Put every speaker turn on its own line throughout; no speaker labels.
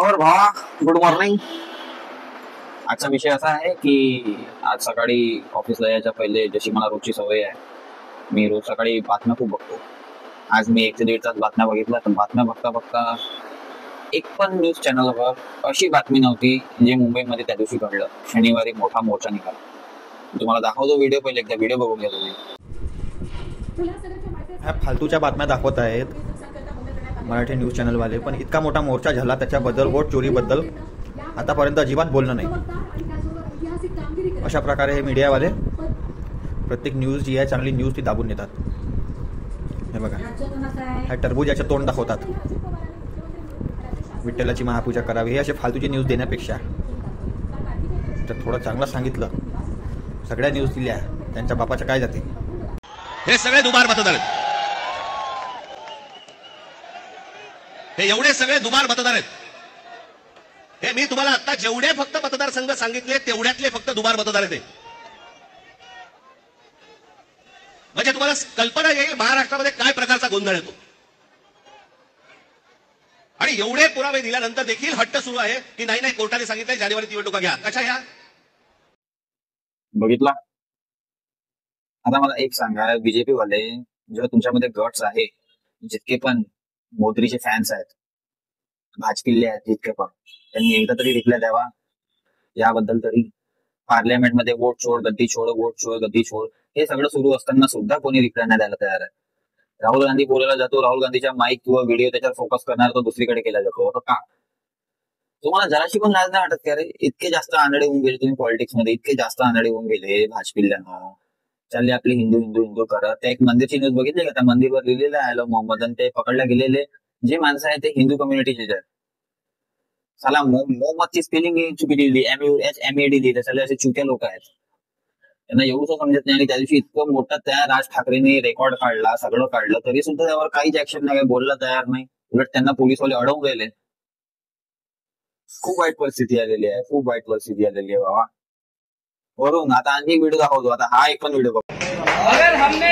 और भावा good morning. आजचा विषय असा आहे की आज सकाळी ऑफिसला यायच्या पहिले जशी मला रोजची सवय आहे, मी रोज सकाळी बातम्या खूप बघतो. आज मी 1 ते 1.5 तास बातम्या बघितल्या. तर बातम्या बघता बघता एक पण न्यूज चॅनलवर अशी बातमी नव्हती जे मुंबईमध्ये त्या दिवशी घडलं. शनिवारी मोठा मोर्चा निघाला. तुम्हाला दाखवतो व्हिडिओ, पहिले एकदा व्हिडिओ बघून घ्या तुम्ही.
ह्या फालतूच्या बातम्या दाखवत आहेत मराठी न्यूज चॅनलवाले, पण इतका मोठा मोर्चा झाला त्याच्याबद्दल, वोट चोरीबद्दल आतापर्यंत अजिबात बोलणं नाही. अशा प्रकारे हे मीडियावाले प्रत्येक न्यूज जी आहे, चांगली न्यूज ती दाबून नेतात. हे बघा, ह्या टरबूजाचं तोंड दाखवतात. विठ्ठलाची महापूजा करावी, हे असे फालतूची न्यूज देण्यापेक्षा तर थोडं चांगलं सांगितलं, सगळ्या न्यूज दिल्या, त्यांच्या बापाच्या काय जाते.
हे सगळे दुबार मतदार आहेत. हे एवढे सगळे दुबार मतदार आहेत. हे मी तुम्हाला आता जेवढे फक्त मतदारसंघ सांगितले तेवढ्यातले फक्त दुबार मतदार आहेत. म्हणजे तुम्हाला कल्पना येईल महाराष्ट्रामध्ये काय प्रकारचा गोंधळ येतो. आणि एवढे पुरावे दिल्यानंतर देखील हट्ट सुरू आहे की नाही नाही, कोर्टाने सांगितलंय जानेवारीत निवडणुका घ्या. कशा घ्या
बघितला. आता मला एक सांगा, बीजेपी वाले जेव्हा तुमच्यामध्ये गट्स आहे, जितके पण मोदीचे फॅन्स आहेत, भाजकिल्ले आहेत जितके पण, त्यांनी एकदा तरी रिप्लाय द्यावा याबद्दल. तरी पार्लमेंटमध्ये वोट छोड गद्दी छोड, वोट छोड गद्दी छोड, हे सगळं सुरू असताना सुद्धा कोणी रिप्लाय नाही द्यायला तयार आहे. राहुल गांधी बोलायला जातो, राहुल गांधीच्या माईक किंवा व्हिडिओ त्याच्यावर फोकस करणार, तो दुसरीकडे केला जातो. का तुम्हाला जराशी पण लाज नाही वाटत का रे? इतके जास्त आंधळे होऊन गेले तुम्ही पॉलिटिक्स मध्ये, इतके जास्त आंधळे होऊन गेले भाजपिल्ल्यानं. चालले आपली हिंदू हिंदू हिंदू करत. त्या एक मंदिरची न्यूज बघितली का? त्या मंदिरवर लिहिलेलं आहे आलो मोहम्मद, आणि ते पकडल्या गेलेले जे माणसं आहेत ते हिंदू कम्युनिटीचे आहेत. साला मोहम्मदची स्पेलिंग चुकीची लिहिली, MUHMAD लिहिली. सगळे असे चुक्या लोक आहेत, त्यांना एवढंच समजत नाही. आणि त्या दिवशी इतकं मोठं त्या राज ठाकरेंनी रेकॉर्ड काढला, सगळं काढलं, तरी सुद्धा त्यावर काहीच ऍक्शन नाही, बोलला तयार नाही. उलट त्यांना पोलीसवाले अडवून गेले. खूप वाईट परिस्थिती आलेली आहे, खूप वाईट परिस्थिती आलेली आहे बाबा. वरून आता आणखी व्हिडिओ दाखवतो. आता हा एक पण व्हिडिओ बघ.
अगर हमने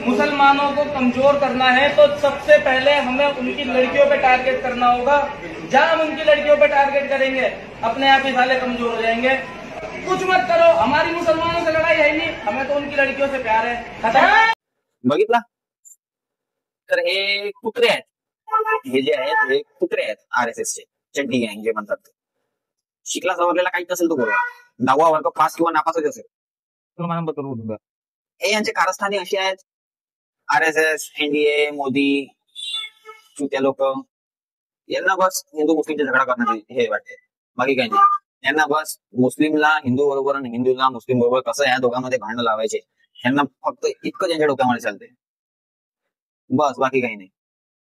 मुसलमानों को कमजोर करना है तो सबसे पहले हमें उनकी लड़कियों पे टारगेट करना होगा. जब हम उनकी लड़कियों पे टारगेट करेंगे अपने आप ही साले कमजोर हो जाएंगे. कुछ मत करो, हमारी मुसलमानों से लड़ाई है नहीं, हमें तो उनकी लड़कियों से प्यार है. खत्म.
बघितला. तर हे कुत्रे आहेत, हे जे आहेत हे कुत्रे आहेत RSS चे चड्डी गँग जे म्हणतात. शिकला सवरलेला काहीच नसेल तो बरोबर, 10वा वर्ग पास किंवा नापासच असेल. हे यांचे कारस्थाने अशी आहेत. RSS, NDA, मोदी, चुत्या लोक, यांना बस हिंदू मुस्लिमचे झगडा करण्यात हे वाटते, बाकी काही नाही. यांना बस मुस्लिमला हिंदू बरोबर आणि हिंदूला मुस्लिम बरोबर कसं या दोघांमध्ये भांडण लावायचे, यांना फक्त इतकं त्यांच्या डोक्यामध्ये चालते, बस बाकी काही नाही.